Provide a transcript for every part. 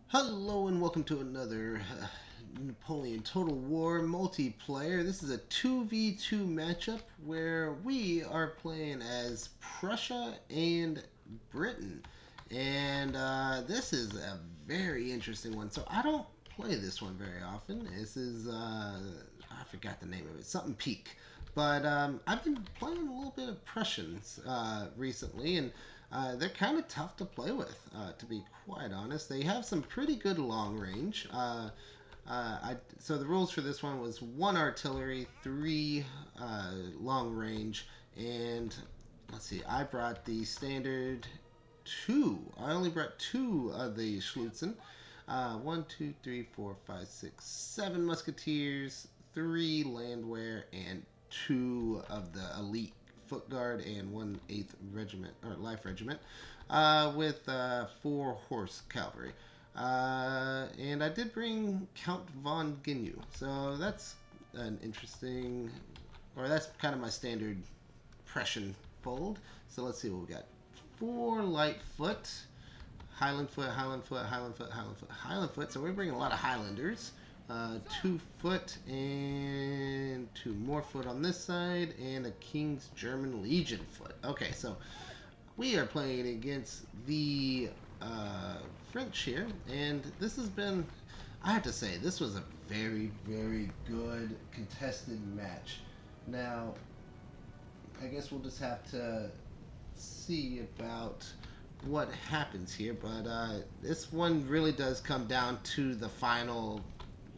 Hello and welcome to another Napoleon Total War multiplayer. This is a 2v2 matchup where we are playing as Prussia and Britain. And this is a very interesting one. So I don't play this one very often. This is, I forgot the name of it, something Peak. But I've been playing a little bit of Prussians recently, and they're kind of tough to play with, to be quite honest. They have some pretty good long range. So the rules for this one was one artillery, three long range, and let's see. I brought the standard two. I only brought two of the Schlutzen. One, two, three, four, five, six, seven musketeers, three landwehr, and two of the elite foot guard and 1/8 regiment or life regiment, with four horse cavalry. And I did bring Count von Ginyu, so that's an interesting, or that's kind of my standard Prussian fold. So let's see what we got. Four light foot, Highland foot, Highland foot, Highland foot, Highland foot, Highland foot. So we're bringing a lot of Highlanders. 2 foot and two more foot on this side, and a King's German Legion foot. Okay, so we are playing against the French here, and this has been, I have to say, this was a very, very good contested match. Now, I guess we'll just have to see about what happens here, but this one really does come down to the final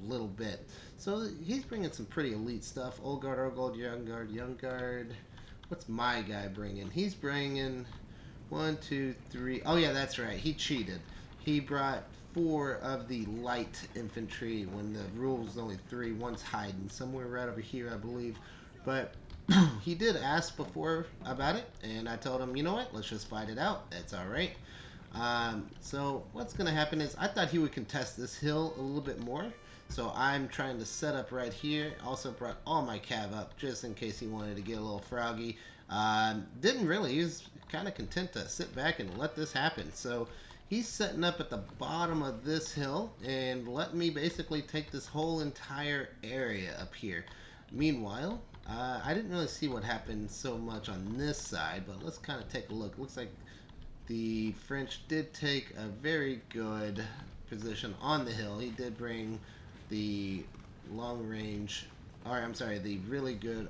little bit. So he's bringing some pretty elite stuff. Old guard, old guard, young guard, young guard. What's my guy bringing? He's bringing one, two, three. Oh yeah, that's right. He cheated. He brought four of the light infantry when the rule was only three. One's hiding somewhere right over here, I believe. But he did ask before about it, and I told him, you know what, let's just fight it out. That's all right. So what's going to happen is I thought he would contest this hill a little bit more. So I'm trying to set up right here. Also brought all my cav up just in case he wanted to get a little froggy. Didn't really. He was kind of content to sit back and let this happen. So he's setting up at the bottom of this hill and let me basically take this whole entire area up here. Meanwhile, I didn't really see what happened so much on this side, but let's kind of take a look. Looks like the French did take a very good position on the hill. He did bring the long range, or I'm sorry, the really good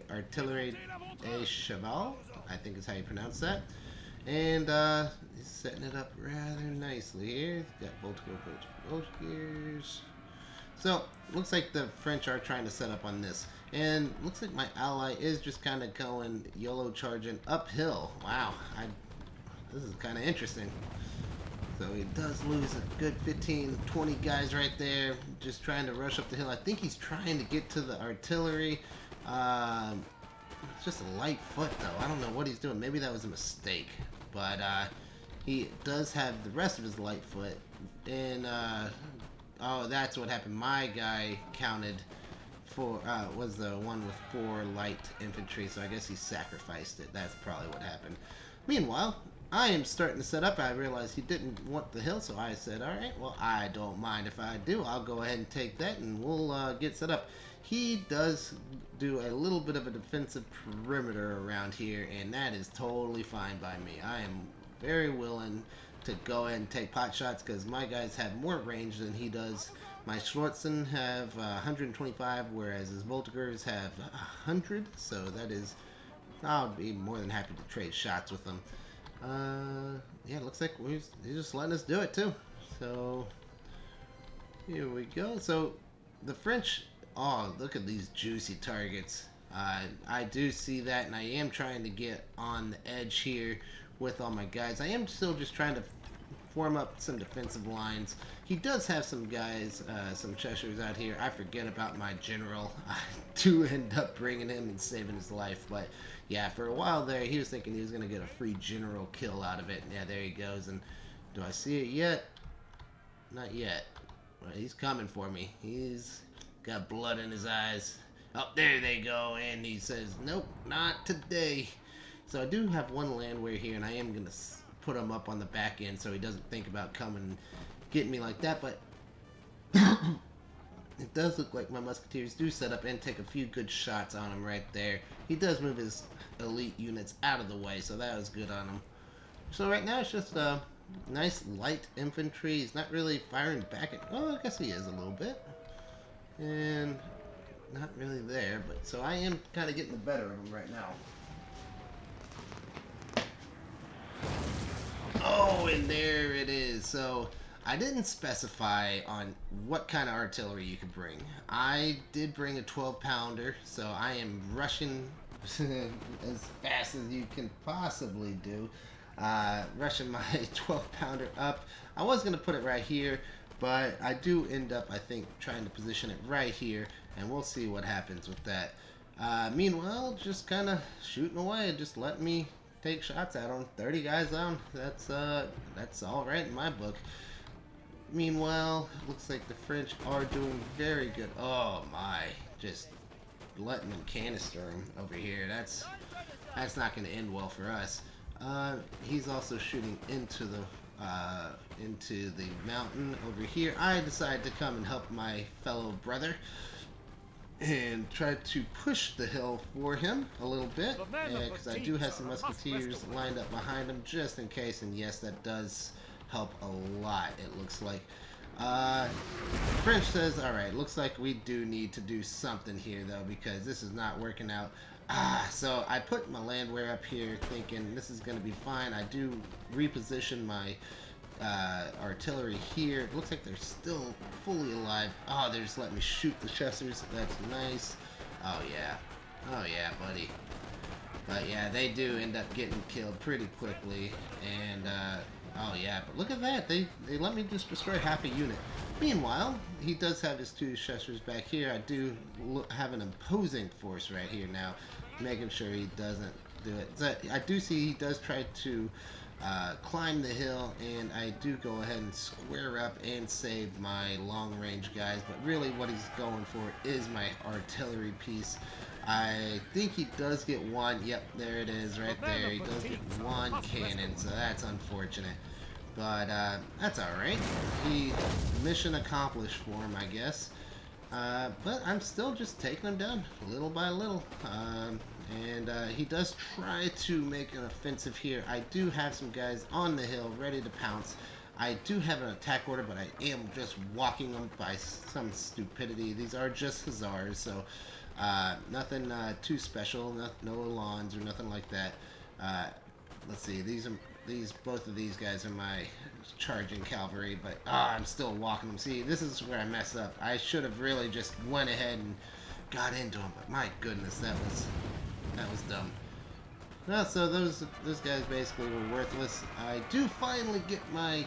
artillerie et cheval, I think is how you pronounce that. And he's setting it up rather nicely here. He's got bolt gears. So looks like the French are trying to set up on this, and looks like my ally is just kind of going YOLO charging uphill. Wow, this is kind of interesting. So he does lose a good 15, 20 guys right there, just trying to rush up the hill. I think he's trying to get to the artillery. It's just a light foot, though. I don't know what he's doing. Maybe that was a mistake. But he does have the rest of his light foot. And, oh, that's what happened. My guy counted for, was the one with 4 light infantry, so I guess he sacrificed it. That's probably what happened. Meanwhile, I am starting to set up. I realized he didn't want the hill, so I said, all right, well, I don't mind if I do. I'll go ahead and take that, and we'll get set up. He does do a little bit of a defensive perimeter around here, and that is totally fine by me. I am very willing to go ahead and take pot shots because my guys have more range than he does. My Schwarzen have 125, whereas his Voltigers have 100, so that is, I'll be more than happy to trade shots with them. Yeah, it looks like he's just letting us do it too. So here we go. So the French, oh, look at these juicy targets. I do see that, and I am trying to get on the edge here with all my guys. I am still just trying to form up some defensive lines. He does have some guys, some Cheshires out here. I forget about my general. I do end up bringing him and saving his life, but yeah, for a while there, he was thinking he was going to get a free general kill out of it. Yeah, there he goes. And do I see it yet? Not yet. Well, he's coming for me. He's got blood in his eyes. Oh, there they go. And he says, nope, not today. So I do have one landwehr here, and I am going to put him up on the back end so he doesn't think about coming get me like that, but it does look like my musketeers do set up and take a few good shots on him right there. He does move his elite units out of the way, so that was good on him. So right now it's just nice light infantry. He's not really firing back at... Oh, I guess he is a little bit. And not really there, but so I am kind of getting the better of him right now. Oh, and there it is. So I didn't specify on what kind of artillery you could bring. I did bring a 12-pounder, so I am rushing as fast as you can possibly do. Rushing my 12-pounder up. I was going to put it right here, but I do end up, I think, trying to position it right here, and we'll see what happens with that. Meanwhile, just kind of shooting away, just let me take shots at them. 30 guys down. That's all right in my book. Meanwhile, looks like the French are doing very good. Oh my, just letting them canister him over here. That's not going to end well for us. He's also shooting into the mountain over here. I decided to come and help my fellow brother and try to push the hill for him a little bit, because I do have some musketeers lined up behind him just in case, and yes, that does help a lot, it looks like. French says, alright, looks like we do need to do something here, though, because this is not working out. So I put my landwehr up here thinking this is going to be fine. I do reposition my artillery here. It looks like they're still fully alive. Oh, they're just letting me shoot the Chesters. That's nice. Oh, yeah. Oh, yeah, buddy. But, yeah, they do end up getting killed pretty quickly. And, oh, yeah. But look at that. They let me just destroy half a unit. Meanwhile, he does have his 2 Chesters back here. I do have an imposing force right here now, making sure he doesn't do it. So I do see he does try to climb the hill, and I do go ahead and square up and save my long-range guys, but really what he's going for is my artillery piece. I think he does get one. Yep, there it is right there. He does get 1 cannon, so that's unfortunate. But that's alright. Mission accomplished for him, I guess. But I'm still just taking him down little by little. And he does try to make an offensive here. I do have some guys on the hill ready to pounce. I do have an attack order, but I am just walking them by some stupidity. These are just Hussars, so nothing too special. No Alans or nothing like that. Let's see. Both of these guys are my charging cavalry, but I'm still walking them. See, this is where I mess up. I should have really just went ahead and got into them, but my goodness, that was dumb. Well, so those guys basically were worthless. I do finally get my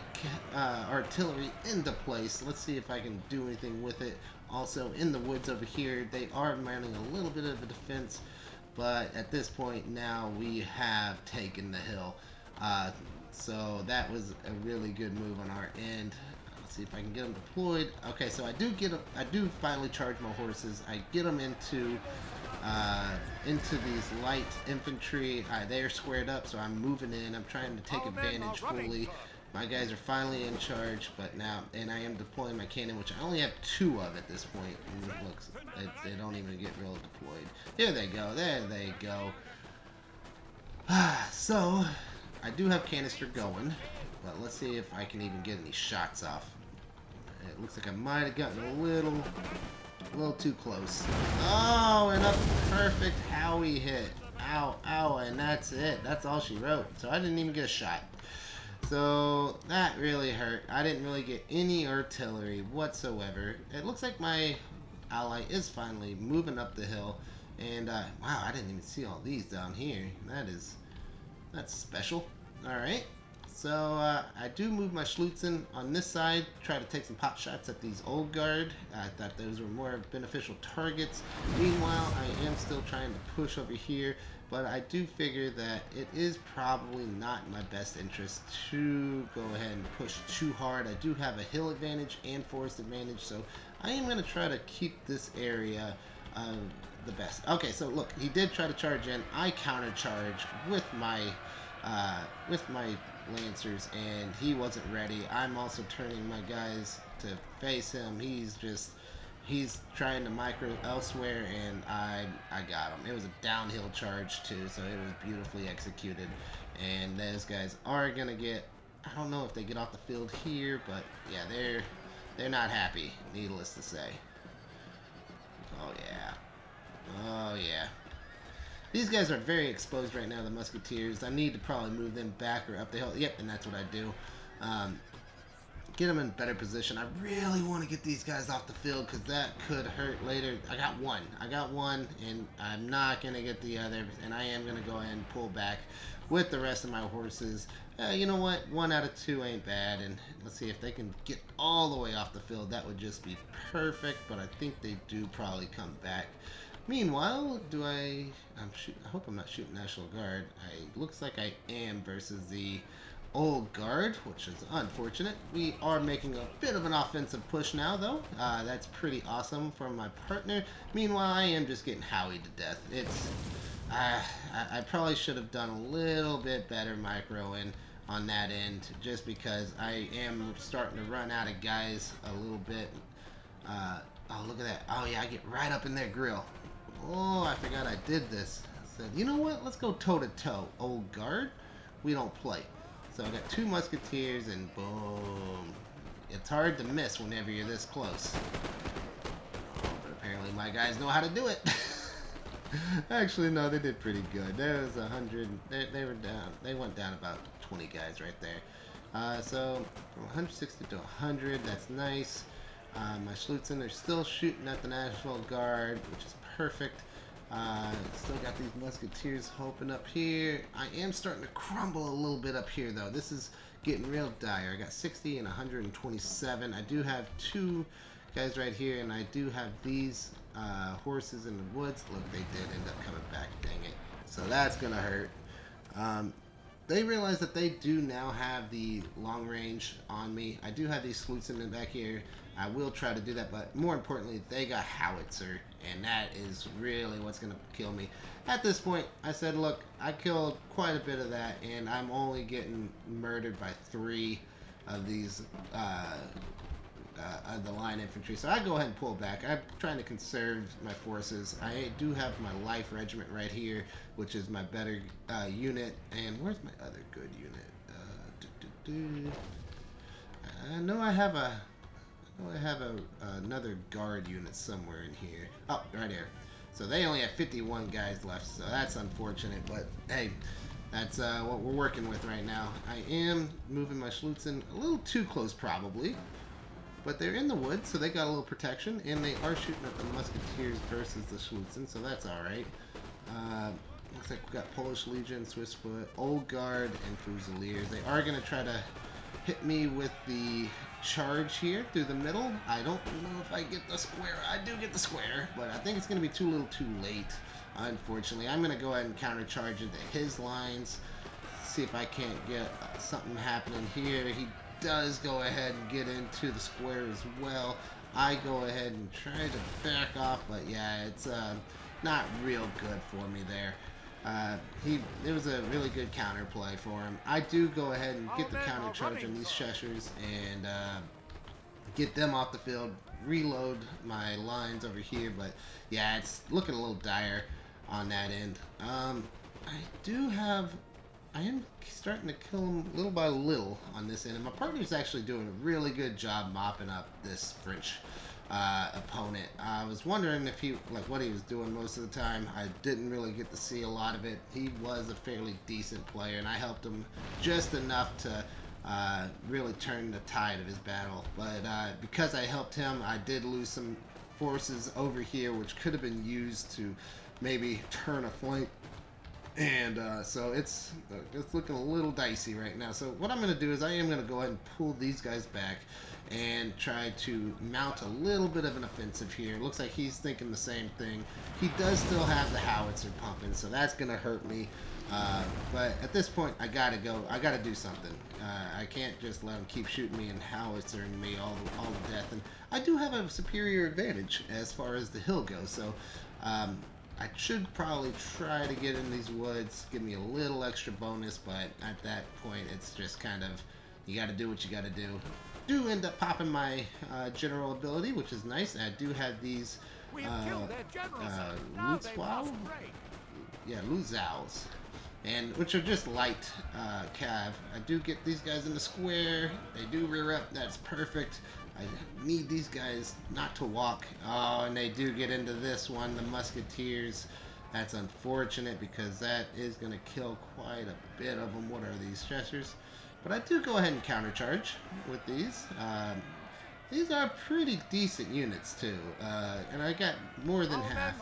artillery into place. Let's see if I can do anything with it. Also, in the woods over here, they are mounting a little bit of a defense, but at this point now we have taken the hill. So that was a really good move on our end. Let's see if I can get them deployed. Okay, so I do finally charge my horses. I get them into these light infantry. They are squared up, so I'm moving in. I'm trying to take advantage fully. My guys are finally in charge, but and I am deploying my cannon, which I only have 2 of at this point. And it looks, they don't even get real deployed. Here they go. There they go. So I do have canister going, but let's see if I can even get any shots off. It looks like I might have gotten a little too close. Oh, and a perfect Howie hit. Ow, ow, and that's it. That's all she wrote. So I didn't even get a shot. So that really hurt. I didn't really get any artillery whatsoever. It looks like my ally is finally moving up the hill. And wow, I didn't even see all these down here. That's special. Alright. So I do move my Schlutzen on this side, try to take some pot shots at these old guard. I thought those were more beneficial targets. Meanwhile, I am still trying to push over here, but I do figure that it is probably not in my best interest to go ahead and push too hard. I do have a hill advantage and forest advantage, so I am going to try to keep this area the best. Okay, so look, he did try to charge in. I counter charge with my lancers, and he wasn't ready. I'm also turning my guys to face him. He's trying to micro elsewhere, and I got him. It was a downhill charge too, so it was beautifully executed. And those guys are gonna get. I don't know if they get off the field here, but yeah, they're not happy. Needless to say. Oh yeah. Oh yeah. These guys are very exposed right now, the Musketeers. I need to probably move them back or up the hill. Yep, and that's what I do. Um, get them in better position. I really want to get these guys off the field because that could hurt later. I got one, and I'm not going to get the other, and I am going to go ahead and pull back with the rest of my horses. You know what? 1 out of 2 ain't bad, and let's see if they can get all the way off the field. That would just be perfect, but I think they do probably come back. Meanwhile, I hope I'm not shooting National Guard. Looks like I am versus the Old Guard, which is unfortunate. We are making a bit of an offensive push now, though. That's pretty awesome for my partner. Meanwhile, I am just getting howied to death. I probably should have done a little bit better microing on that end, just because I am starting to run out of guys a little bit. Oh, look at that. Oh, yeah, I get right up in their grill. Oh, I forgot I did this. I said, you know what? Let's go toe-to-toe. Old Guard, we don't play. So I got 2 Musketeers, and boom. It's hard to miss whenever you're this close. But apparently my guys know how to do it. Actually, no, they did pretty good. There was 100. They were down. They went down about 20 guys right there. So from 160 to 100, that's nice. My Schlutzen are still shooting at the National Guard, which is perfect. Still got these Musketeers hoping up here. I am starting to crumble a little bit up here, though. This is getting real dire. I got 60 and 127. I do have 2 guys right here, and I do have these horses in the woods. Look, they did end up coming back. Dang it. So that's going to hurt. They realize that they do now have the long range on me. I do have these Schlutzen in back here. I will try to do that, but more importantly, they got howitzer, and that is really what's going to kill me. At this point, I said, look, I killed quite a bit of that, and I'm only getting murdered by 3 of these the line infantry. So I go ahead and pull back. I'm trying to conserve my forces. I do have my life regiment right here, which is my better unit. And where's my other good unit? I know I have another guard unit somewhere in here. Oh, right here. So they only have 51 guys left, so that's unfortunate. But hey, that's what we're working with right now. I am moving my Schlutzen a little too close, probably. But they're in the woods, so they got a little protection, and they are shooting at the Musketeers versus the Schlutzen, so that's alright. Looks like we got Polish Legion, Swiss Foot, Old Guard, and Fusiliers. They are going to try to hit me with the charge here through the middle. I don't know if I get the square. I do get the square, but I think it's going to be too little too late, unfortunately. I'm going to go ahead and countercharge into his lines, see if I can't get something happening here. He does go ahead and get into the square as well. I go ahead and try to back off, but yeah, it's not real good for me there. It was a really good counter play for him. I do go ahead and get the counter charge on these Cheshires and get them off the field, reload my lines over here, but yeah, it's looking a little dire on that end. I am starting to kill him little by little on this end, and my partner's actually doing a really good job mopping up this French opponent. I was wondering if what he was doing most of the time. I didn't really get to see a lot of it. He was a fairly decent player, and I helped him just enough to really turn the tide of his battle. But because I helped him, I did lose some forces over here, which could have been used to maybe turn a flank. And so it's looking a little dicey right now. So what I'm going to do is I am going to go ahead and pull these guys back and try to mount a little bit of an offensive here. Looks like he's thinking the same thing. He does still have the howitzer pumping, so that's going to hurt me. But at this point, I got to go. I got to do something. I can't just let him keep shooting me and howitzering me all to death. And I do have a superior advantage as far as the hill goes. So I should probably try to get in these woods, give me a little extra bonus, but at that point it's just kind of, you got to do what you got to do. Do end up popping my general ability, which is nice. I do have these Lutzwow? Yeah, Luzows. And which are just light cav. I do get these guys in the square. They do rear up. That's perfect. I need these guys not to walk. Oh, and they do get into this one, the musketeers. That's unfortunate because that is going to kill quite a bit of them. What are these stressors? But I do go ahead and countercharge with these. These are pretty decent units too. And I got more than half.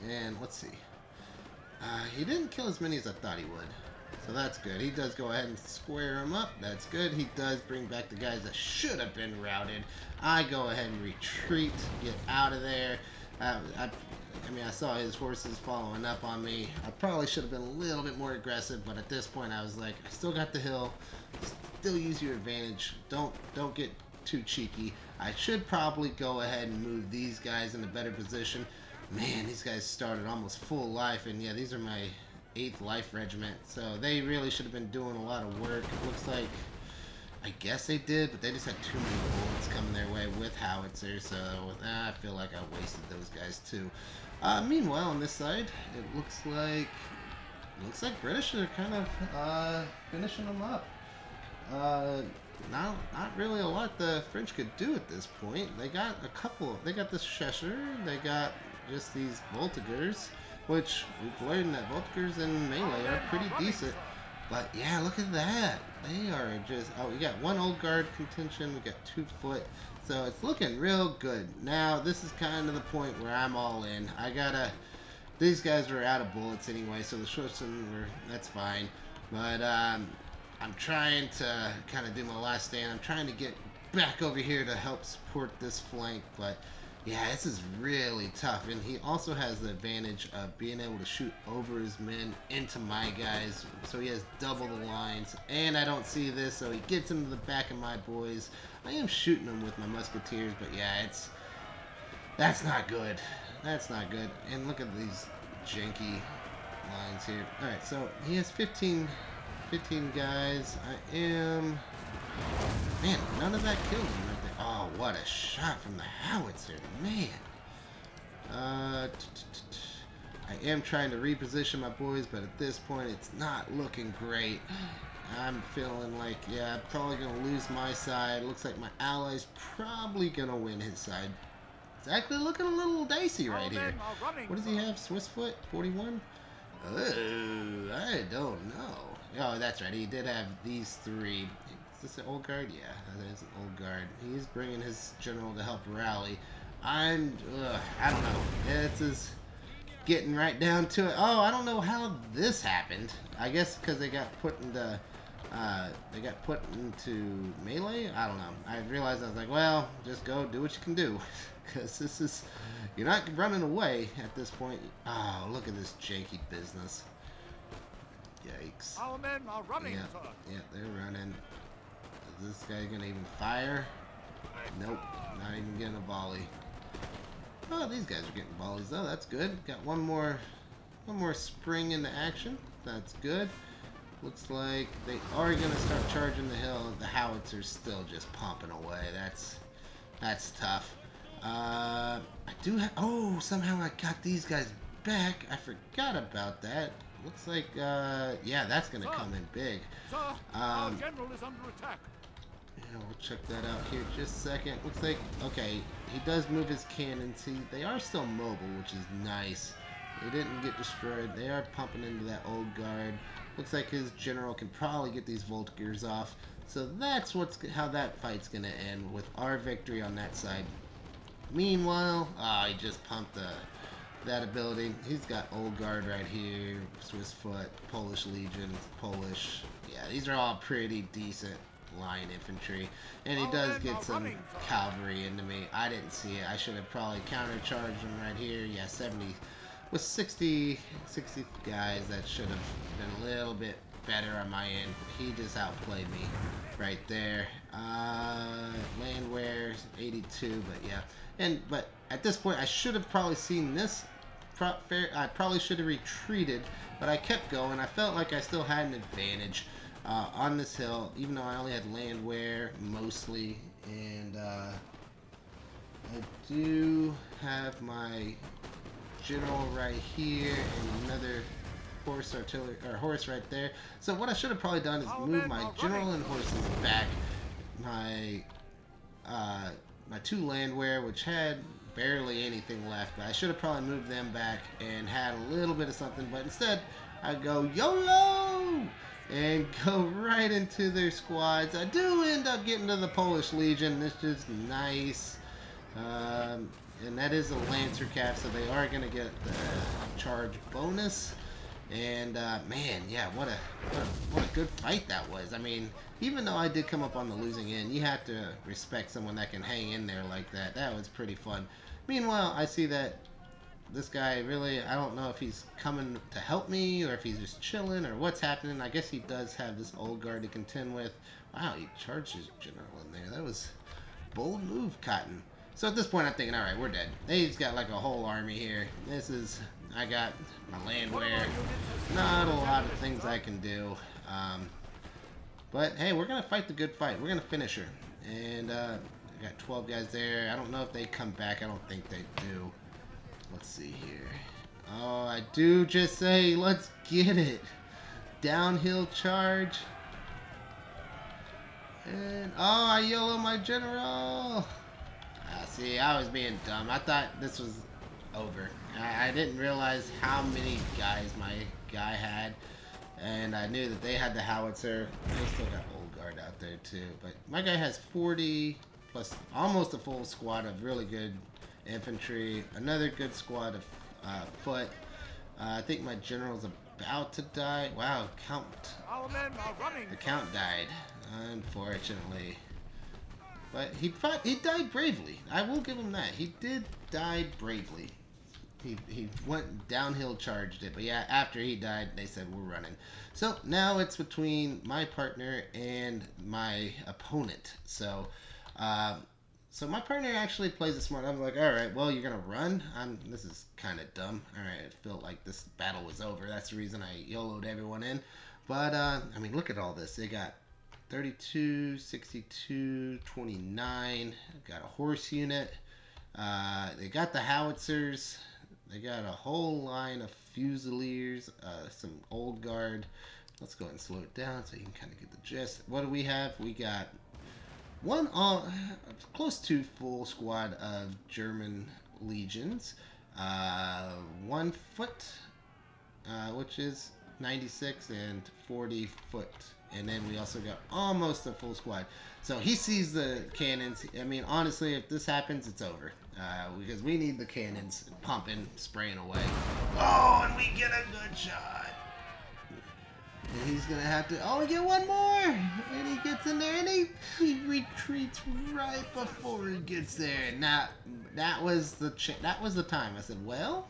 And let's see. He didn't kill as many as I thought he would. So that's good. He does go ahead and square him up. That's good. He does bring back the guys that should have been routed. I go ahead and retreat. Get out of there. I mean, I saw his horses following up on me. I probably should have been a little bit more aggressive, but at this point I was like, I still got the hill. Still use your advantage. Don't get too cheeky. I should probably go ahead and move these guys in a better position. Man, these guys started almost full life, and yeah, these are my 8th life regiment, so they really should have been doing a lot of work. It looks like, I guess they did, but they just had too many bullets coming their way with howitzers, so I feel like I wasted those guys too. Meanwhile, on this side, it looks like British are kind of finishing them up. Not really a lot the French could do at this point. They got a couple. They got this Cheshire. They got just these Voltigeurs, which we've learned that Voltigeurs in melee are pretty decent. But yeah, look at that. They are just, oh, we got 1 old guard contention, we got 2 foot. So it's looking real good. Now, this is kind of the point where I'm all in. These guys were out of bullets anyway, so the Schwarzen were, that's fine. But I'm trying to kind of do my last stand. I'm trying to get back over here to help support this flank, but yeah, this is really tough. And he also has the advantage of being able to shoot over his men into my guys, so he has double the lines. And I don't see this, so he gets into the back of my boys. I am shooting them with my musketeers, but yeah, that's not good. That's not good. And look at these janky lines here. Alright, so he has 15 guys. Man, none of that killed him right there. Oh, what a shot from the howitzer, man. I am trying to reposition my boys, but at this point, it's not looking great. I'm feeling like, yeah, I'm probably going to lose my side. Looks like my ally's probably going to win his side. It's actually looking a little dicey right here. What does he have? Swiss foot? 41? Oh, I don't know. Oh, that's right. He did have these 3. Is this an old guard? Yeah, that is an old guard. He's bringing his general to help rally. I don't know. It's just getting right down to it. Oh, I don't know how this happened. I guess because they got put into melee. I don't know. I realized I was like, well, just go do what you can do, because this is, you're not running away at this point. Oh, look at this janky business. Yikes. Our men are running, yeah, sir. Yeah, they're running. Is this guy gonna even fire? Nope, not even getting a volley. Oh, these guys are getting volleys though. That's good. Got one more spring into action. That's good. Looks like they are gonna start charging the hill. The howitzer's still just pumping away. That's tough. I do have. Oh, somehow I got these guys back. I forgot about that. Looks like, yeah, that's gonna come in big. Sir, our general is under attack. Yeah, we'll check that out here just a second. Looks like, okay, he does move his cannons. They are still mobile, which is nice. They didn't get destroyed. They are pumping into that old guard. Looks like his general can probably get these Voltigeurs off. So that's how that fight's gonna end, with our victory on that side. Meanwhile, he just pumped that ability. He's got old guard right here, Swiss foot, Polish legion, Polish. Yeah, these are all pretty decent line infantry, and he does get some cavalry into me. I didn't see it. I should have probably countercharged him right here. Yeah, 70 with 60 guys. That should have been a little bit better on my end. He just outplayed me right there. Landwear 82, but yeah. But at this point, I should have probably seen this I probably should have retreated, but I kept going. I felt like I still had an advantage on this hill, even though I only had land wear mostly. And I do have my general right here and another horse right there. So what I should have probably done is move my general and horses back. My my 2 landwear, which had barely anything left, but I should have probably moved them back and had a little bit of something, but instead I go YOLO and go right into their squads. I do end up getting to the Polish Legion. It's just nice. And that is a Lancer cap, so they are going to get the charge bonus. And man, yeah, what a good fight that was. I mean, even though I did come up on the losing end, you have to respect someone that can hang in there like that. That was pretty fun. Meanwhile, I see that this guy really, I don't know if he's coming to help me or if he's just chilling or what's happening. I guess he does have this old guard to contend with. Wow, he charged his general in there. That was a bold move, Cotton. So at this point, I'm thinking, all right, we're dead. He's got like a whole army here. I got my landwear. Not a lot of things I can do. But hey, we're going to fight the good fight. We're going to finish her. And I got 12 guys there. I don't know if they come back. I don't think they do. Let's see here. Oh, I do just say, let's get it. Downhill charge. And, oh, I YOLO my general. See, I was being dumb. I thought this was over. I didn't realize how many guys my guy had. And I knew that they had the howitzer. They still got old guard out there too. But my guy has 40 plus almost a full squad of really good infantry. Another good squad of foot. I think my general's about to die. Wow, Our men are running. the count died, unfortunately. But he died bravely. I will give him that. He did die bravely. He went downhill, charged it. But yeah, after he died, they said, we're running. So now it's between my partner and my opponent. So so my partner actually plays it smart. I was like, all right, well, you're going to run? This is kind of dumb. All right, it felt like this battle was over. That's the reason I YOLO'd everyone in. But, I mean, look at all this. They got 32, 62, 29. Got a horse unit. They got the howitzers. They got a whole line of fusiliers. Some old guard. Let's go ahead and slow it down so you can kind of get the gist. What do we have? We got one close to full squad of German legions. 1 foot, which is 96, and 40 foot. And then we also got almost a full squad. So he sees the cannons. I mean, honestly, if this happens, it's over. Because we need the cannons pumping, spraying away. Oh, and we get a good shot. And he's going to have to... Oh, we get one more. And he gets in there, and he retreats right before he gets there. Now, that was the time. I said, well,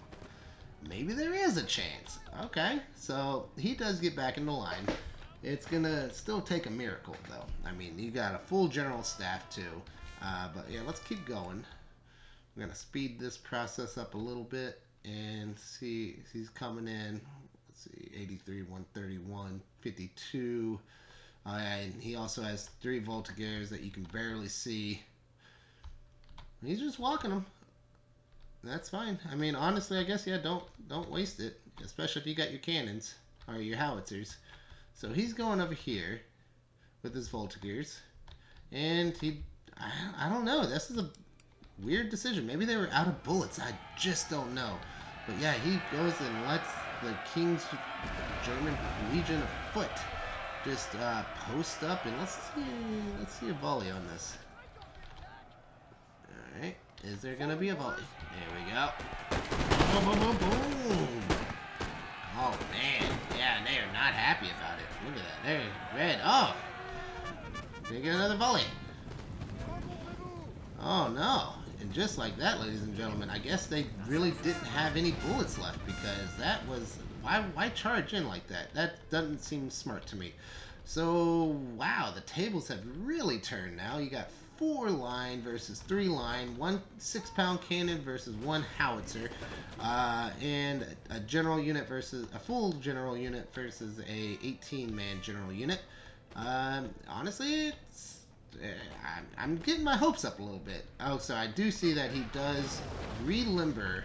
maybe there is a chance. Okay, so he does get back in the line. It's going to still take a miracle, though. I mean, you got a full general staff, too. But, yeah, let's keep going. I'm going to speed this process up a little bit and see if he's coming in. Let's see, 83, 131, 52. And he also has 3 Voltigeurs that you can barely see. He's just walking them. That's fine. I mean, honestly, I guess, yeah, don't waste it. Especially if you got your cannons or your howitzers. So he's going over here with his Voltigeurs. And I don't know. This is a weird decision. Maybe they were out of bullets. I just don't know. But yeah, he goes and lets the King's German Legion of Foot just post up. And let's see a volley on this. Alright. Is there going to be a volley? There we go. Boom, boom, boom, boom. Oh, man. Yeah, and they are not happy about it. Look at that. They're red. Oh. They get another volley. Oh, no. And just like that, ladies and gentlemen, I guess they really didn't have any bullets left because that was... Why charge in like that? That doesn't seem smart to me. So, wow, the tables have really turned now. You got 4 line versus 3 line, one 6 pound cannon versus one howitzer, and a general unit versus a full general unit versus a 18-man general unit. Honestly, I'm getting my hopes up a little bit. Oh, so I do see that he does relimber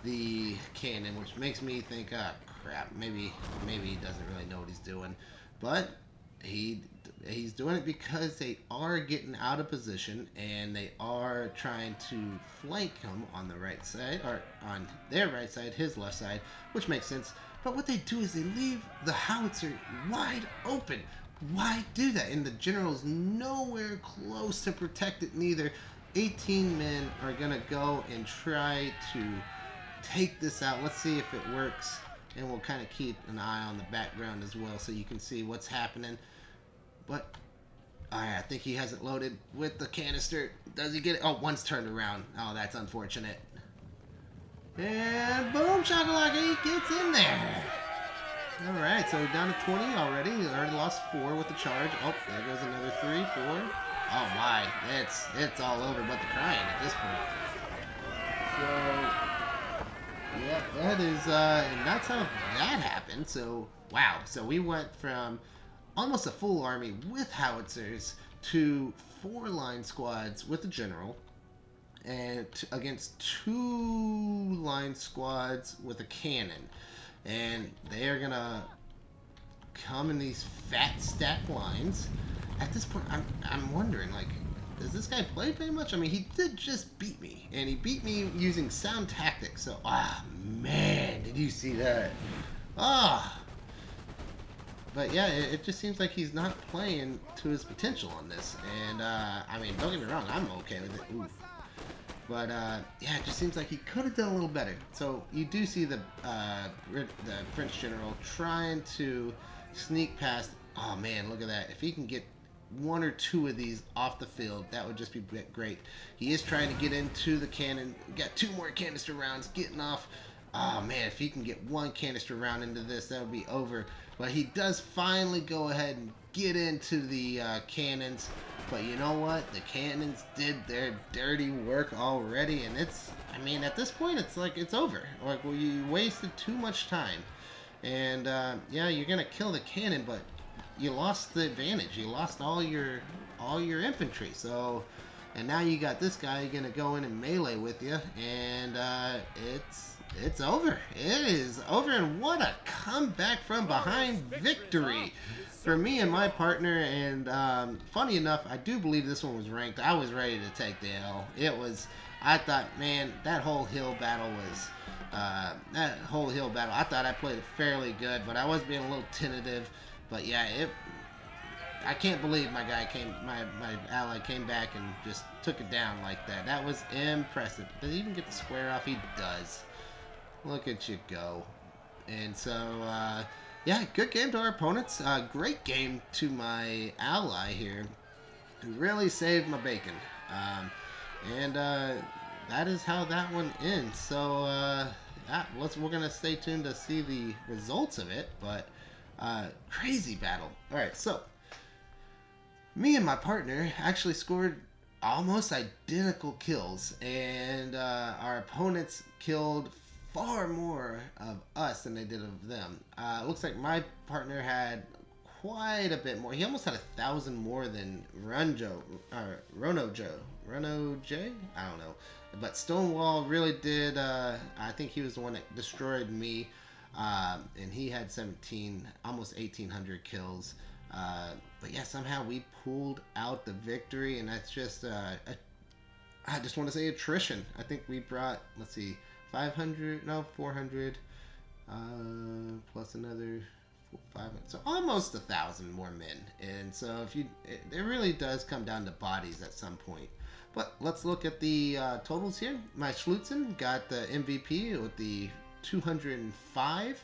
the cannon, which makes me think, oh crap, maybe he doesn't really know what he's doing, but he he's doing it because they are getting out of position and they are trying to flank him on the right side or on their right side, his left side, which makes sense. But what they do is they leave the howitzer wide open. Why do that? And the general's nowhere close to protect it neither. 18 men are gonna go and try to take this out. Let's see if it works, and we'll kind of keep an eye on the background as well so you can see what's happening. But alright, I think he has it loaded with the canister. Does he get it? Oh, one's turned around. Oh, that's unfortunate. And boom, shakalaka, he gets in there. Alright, so down to 20 already. He already lost 4 with the charge. Oh, there goes another 3, 4. Oh my, it's all over but the crying at this point. So yeah, that is, and that's how that happened. So, wow. So we went from almost a full army with howitzers to 4 line squads with a general, and against 2 line squads with a cannon. And they are gonna come in these fat stack lines. At this point, I'm wondering, like, does this guy play very much? I mean, he did just beat me, and he beat me using sound tactics. So, man, did you see that? But yeah, it just seems like he's not playing to his potential on this. And I mean, don't get me wrong, I'm okay with it. Ooh. But yeah, it just seems like he could have done a little better. So you do see the French general trying to sneak past. Oh man, look at that! If he can get 1 or 2 of these off the field, that would just be great. He is trying to get into the cannon. Got 2 more canister rounds getting off. Oh man, if he can get 1 canister round into this, that would be over. But he does finally go ahead and get into the cannons. But you know what? The cannons did their dirty work already, and I mean, at this point, it's like it's over. Like, well, you wasted too much time. And yeah, you're gonna kill the cannon, but you lost the advantage. You lost all your infantry. So, and now you got this guy gonna go in and melee with you, and it's over. It is over, and what a comeback from behind victory for me and my partner. And funny enough, I do believe this one was ranked. I was ready to take the L. It was. I thought, man, that whole hill battle was. I thought I played it fairly good, but I was being a little tentative. But yeah, I can't believe my ally came back and just took it down like that. That was impressive. Does he even get the square off? He does. Look at you go. And so, yeah, good game to our opponents. Great game to my ally here, who really saved my bacon. And that is how that one ends. So, we're going to stay tuned to see the results of it. But, crazy battle. All right, so me and my partner actually scored almost identical kills, and our opponents killed far more of us than they did of them. Looks like my partner had quite a bit more. He almost had 1,000 more than Rono J. I don't know, but Stonewall really did. I think he was the one that destroyed me, and he had 17, almost 1,800 kills. But yeah, somehow we pulled out the victory, and that's just I just want to say attrition. I think we brought, let's see, 400 plus another 500, so almost 1,000 more men. And so it really does come down to bodies at some point. But let's look at the totals here. My Schlutzen got the MVP with the 205.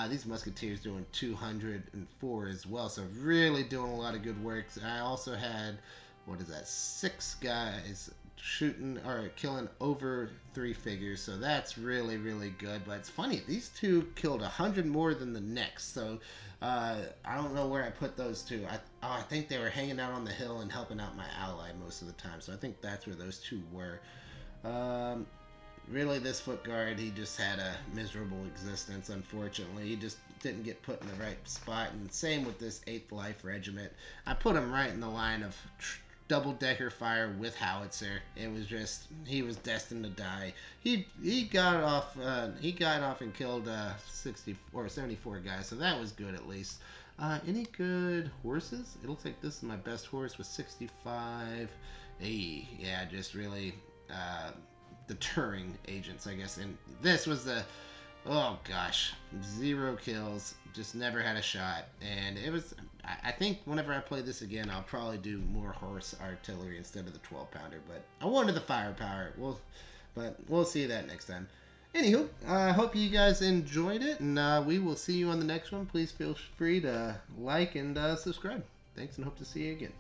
These musketeers doing 204 as well, so really doing a lot of good work. I also had what is that, 6 guys shooting or killing over 3 figures, so that's really really good. But it's funny, these two killed 100 more than the next, so I don't know where I put those two. I think they were hanging out on the hill and helping out my ally most of the time, so I think that's where those two were. um, Really, this foot guard, he just had a miserable existence, unfortunately. He just didn't get put in the right spot. And same with this 8th Life Regiment. I put him right in the line of double-decker fire with howitzer. It was just, he was destined to die. He got off and killed 60 or 74 guys, so that was good at least. Any good horses? It looks like this is my best horse with 65. Hey, yeah, just really deterring agents, I guess. And this was the, oh gosh, 0 kills, just never had a shot. And it was, I think whenever I play this again, I'll probably do more horse artillery instead of the 12-pounder. But I wanted the firepower. But we'll see that next time. Anywho, I hope you guys enjoyed it, and we will see you on the next one. Please feel free to like and subscribe. Thanks, and hope to see you again.